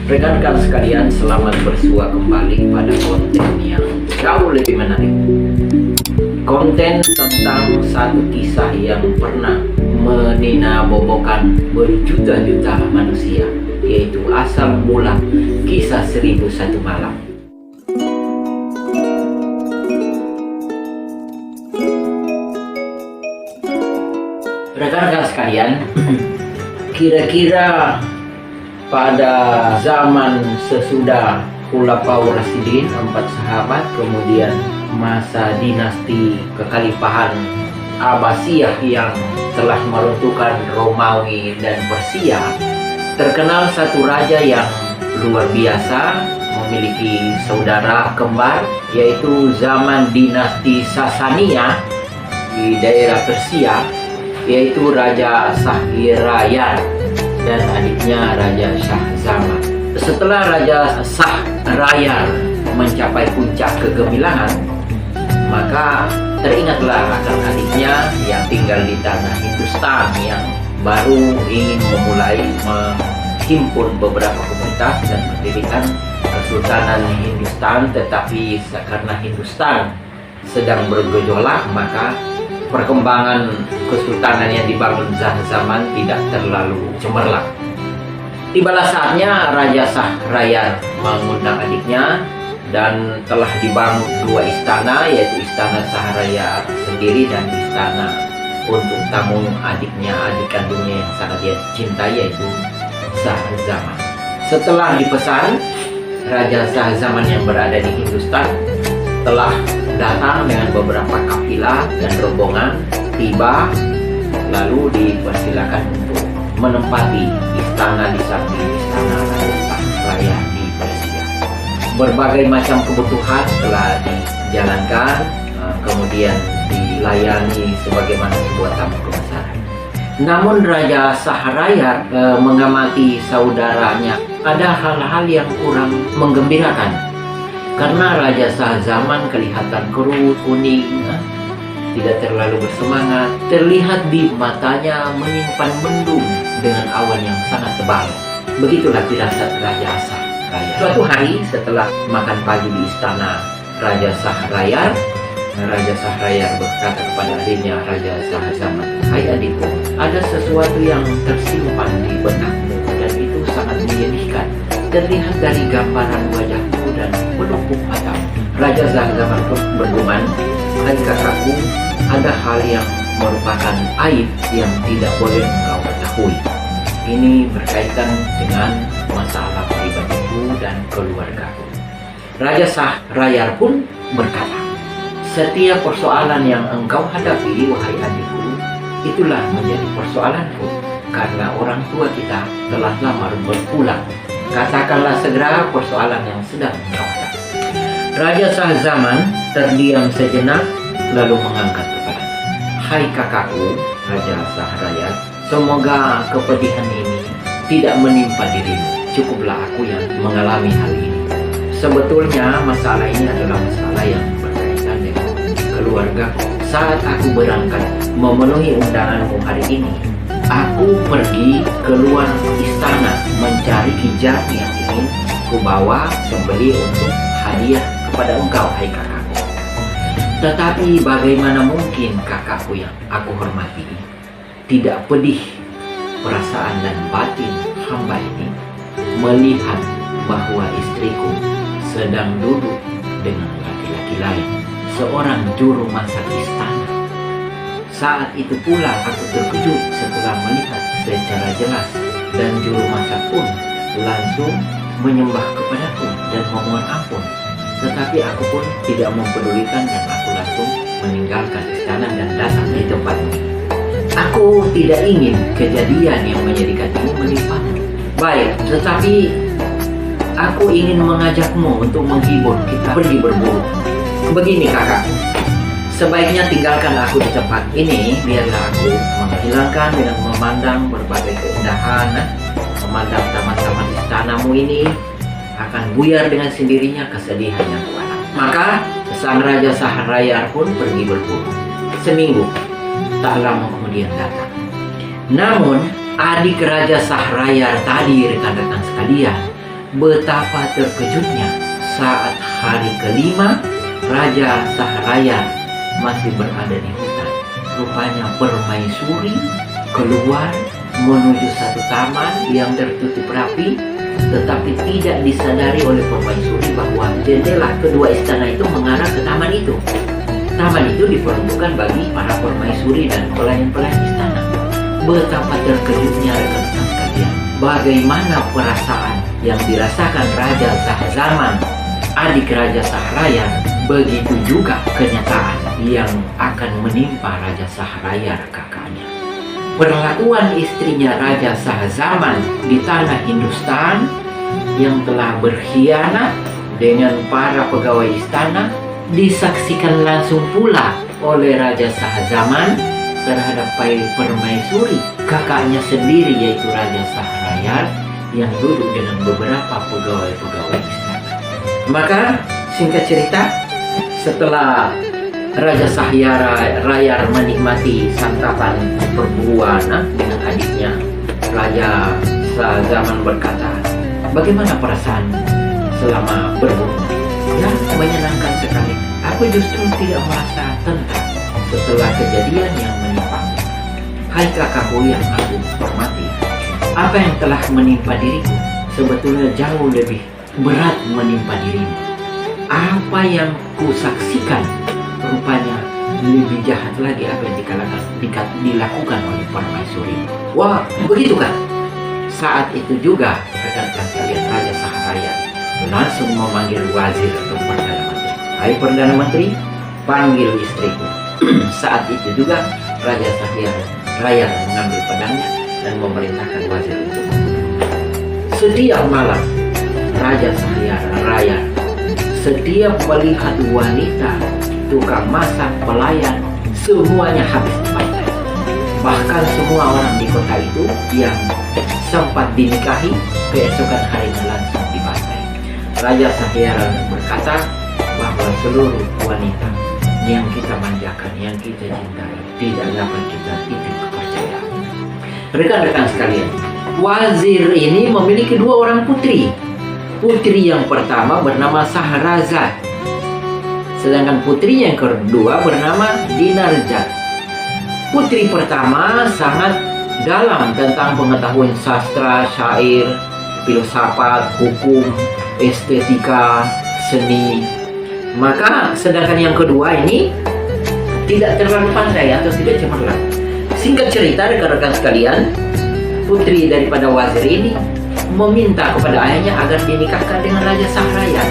Rekan-rekan sekalian, selamat bersua kembali pada konten yang jauh lebih menarik. Konten tentang satu kisah yang pernah meninabobokan berjuta-juta manusia, yaitu asal mula kisah 1001 malam. Rekan-rekan sekalian, kira-kira pada zaman sesudah Khulafaur Rasyidin, 4 sahabat, kemudian masa dinasti kekhalifahan Abbasiyah yang telah meruntuhkan Romawi dan Persia, terkenal satu raja yang luar biasa, memiliki saudara kembar, yaitu zaman dinasti Sasaniyah di daerah Persia, yaitu Raja Shahrayar dan adiknya Raja Shah Zaman. Setelah Raja Shahrayar mencapai puncak kegemilangan, maka teringatlah akan adiknya yang tinggal di tanah Hindustan yang baru ingin memulai menghimpun beberapa komunitas dan mendirikan Kesultanan Hindustan. Tetapi karena Hindustan sedang bergejolak, maka perkembangan kesultanan yang dibangun Shah Zaman tidak terlalu cemerlang. Tibalah saatnya Raja Shahrayar mengundang adiknya dan telah dibangun 2 istana, yaitu istana Shahrayar sendiri dan istana untuk tamu adiknya, adik kandungnya yang sangat dia cintai, yaitu Shah Zaman. Setelah dipesan, Raja Shah Zaman yang berada di Hindustan telah datang dengan beberapa kafilah dan rombongan, tiba lalu dipersilakan untuk menempati istana di samping istana Raja Shahrayar di Persia. Berbagai macam kebutuhan telah dijalankan, kemudian dilayani sebagaimana sebuah tamu kebesaran. Namun Raja Shahrayar mengamati saudaranya ada hal-hal yang kurang menggembirakan. Karena Raja Shah Zaman kelihatan kerut, kuning, tidak terlalu bersemangat. Terlihat di matanya menyimpan mendung dengan awan yang sangat tebal. Begitulah firasat Raja Shahrayar. Suatu hari setelah makan pagi di istana Raja Shahrayar, Raja Shahrayar berkata kepada adiknya Raja Shah Zaman, "Hai adikku, ada sesuatu yang tersimpan di benakmu dan itu sangat menyedihkan. Terlihat dari gambaran wajahku dan pelupuk matamu." Raja Shah Zaman pun bergumam, "Hai kakakku, ada hal yang merupakan aib yang tidak boleh engkau ketahui. Ini berkaitan dengan masalah pribadiku dan keluargaku." Raja Shahrayar pun berkata, "Setiap persoalan yang engkau hadapi, wahai adikku, itulah menjadi persoalanku, karena orang tua kita telah lama berpulang. Katakanlah segera persoalan yang sedang engkau hadapi." Raja Shah Zaman terdiam sejenak lalu mengangkat kepala. "Hai kakakku, Raja Shahrayar, semoga kepedihan ini tidak menimpa dirimu. Cukuplah aku yang mengalami hal ini. Sebetulnya masalah ini adalah masalah yang berkaitan dengan keluargaku. Saat aku berangkat memenuhi undanganmu hari ini, aku pergi keluar istana mencari hijab yang ingin kubawa sembeli untuk hadiah kepada engkau, hai kakakku. Tetapi bagaimana mungkin kakakku yang aku hormati tidak pedih perasaan dan batin hamba ini melihat bahwa istriku sedang duduk dengan laki-laki lain, seorang juru masak istana. Saat itu pula aku terkejut setelah melihat secara jelas, dan juru masak pun langsung menyembah kepadaku dan memohon ampun. Tetapi aku pun tidak mempedulikan dan aku langsung meninggalkan istana dan datang di tempat ini. Aku tidak ingin kejadian yang menyedihkan ini menimpamu. Baik, tetapi aku ingin mengajakmu untuk menghibur kita pergi berburu. Begini kakakku, sebaiknya tinggalkan aku di tempat ini, biarlah aku menghilangkan dengan memandang berbagai keindahan, memandang taman-taman istanamu ini, akan buyar dengan sendirinya kesedihan yang kuat. Maka sang Raja Shahrayar pun pergi berburu. Seminggu tak lama kemudian datang. Namun adik Raja Shahrayar tadi, rekan-rekan sekalian, betapa terkejutnya saat hari kelima Raja Sahrayar masih berada di hutan. Rupanya permaisuri keluar menuju satu taman yang tertutup rapi, tetapi tidak disadari oleh permaisuri bahwa jendela kedua istana itu mengarah ke taman itu. Taman itu diperuntukkan bagi para permaisuri dan pelayan-pelayan istana. Betapa terkejutnya rekan-rekan sekalian. Bagaimana perasaan yang dirasakan Raja Shahzaman, adik Raja Sahrayar, begitu juga kenyataan yang akan menimpa Raja Sahrayar kakaknya. Perlakuan istrinya Raja Shahzaman di tanah Hindustan yang telah berkhianat dengan para pegawai istana disaksikan langsung pula oleh Raja Shahzaman terhadap permaisuri kakaknya sendiri, yaitu Raja Sahrayar yang duduk dengan beberapa pegawai-pegawai istana. Maka singkat cerita, setelah Raja Sahrayar menikmati santapan berbuah dengan adiknya, Raja Shahzaman berkata, "Bagaimana perasaan selama berburu?" "Ya, menyenangkan sekali. Aku justru tidak merasa tentram setelah kejadian yang menimpamu. Hai kakakku yang aku hormati, apa yang telah menimpa diriku sebetulnya jauh lebih berat menimpa dirimu. Apa yang kusaksikan rupanya lebih jahat lagi apa yang dilakukan oleh permaisuri." Wah, begitu kan? Saat itu juga rekan-rekan sekalian, Raja Sahrayar langsung memanggil wazir atau Perdana Menteri. "Hai Perdana Menteri, panggil istriku." Saat itu juga Raja Sahrayar mengambil pedangnya dan memerintahkan wazir untuk membunuh. Setiap malam Raja Sahrayar setiap melihat wanita, tukang masak, pelayan, semuanya habis dibantai. Bahkan semua orang di kota itu yang sempat dinikahi keesokan harinya langsung dibantai. Raja Sahrayar berkata bahwa seluruh wanita yang kita manjakan, yang kita cintai, tidak dapat kita titip kepercayaan. Rekan-rekan sekalian, wazir ini memiliki dua orang putri. Putri yang pertama bernama Shahrazad, sedangkan putri yang kedua bernama Dinarjat. Putri pertama sangat dalam tentang pengetahuan sastra, syair, filsafat, hukum, estetika, seni. Maka sedangkan yang kedua ini tidak terlalu pandai atau tidak cemerlang. Singkat cerita rekan-rekan sekalian, putri daripada wazir ini meminta kepada ayahnya agar dinikahkan dengan Raja Sahrayar.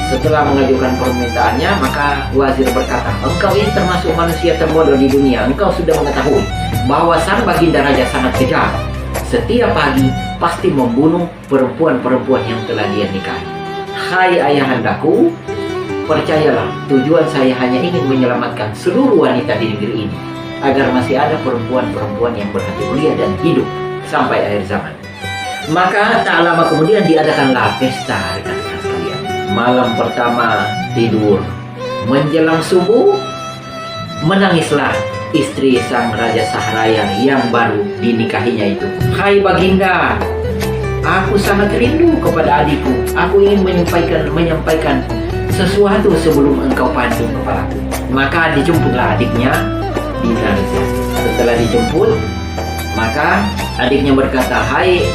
Setelah mengajukan permintaannya, maka wazir berkata, "Engkau ini termasuk manusia terbodoh di dunia. Engkau sudah mengetahui bahwa sang baginda raja sangat kejam. Setiap pagi pasti membunuh perempuan-perempuan yang telah dia nikahi. Hai ayahandaku, percayalah, tujuan saya hanya ingin menyelamatkan seluruh wanita di negeri ini, agar masih ada perempuan-perempuan yang berhati mulia dan hidup sampai akhir zaman." Maka tak lama kemudian diadakanlah pesta rekan-rekan sekalian. Malam pertama tidur, menjelang subuh menangislah istri sang Raja Sahrayar yang baru dinikahinya itu. "Hai baginda, aku sangat rindu kepada adikku. Aku ingin menyampaikan sesuatu sebelum engkau pancung kepalaku." Maka dijemputlah adiknya Dinarjat. Setelah dijemput, maka adiknya berkata, "Hai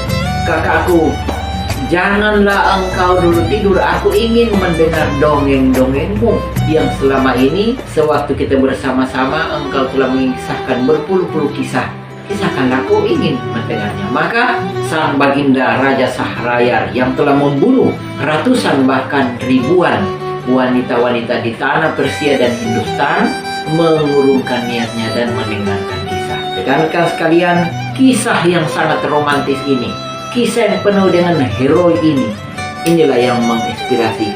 kakakku, janganlah engkau dulu tidur. Aku ingin mendengar dongeng-dongengmu yang selama ini sewaktu kita bersama-sama engkau telah mengisahkan berpuluh-puluh kisah. Kisahkanlah, aku ingin mendengarnya." Maka sang baginda Raja Sahrayar yang telah membunuh ratusan bahkan ribuan wanita-wanita di tanah Persia dan Hindustan mengurungkan niatnya dan mendengarkan kisah. Rekan-rekan sekalian, kisah yang sangat romantis ini, kisah yang penuh dengan heroik ini, inilah yang menginspirasi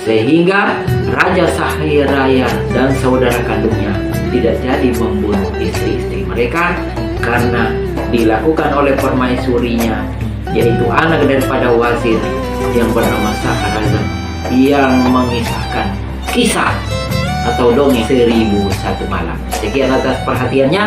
sehingga Raja Sahrayar dan saudara kandungnya tidak jadi membunuh istri-istri mereka, karena dilakukan oleh permaisurinya, yaitu anak daripada wazir yang bernama Shahrazad, yang mengisahkan kisah atau dongeng 1001 malam. Sekian atas perhatiannya.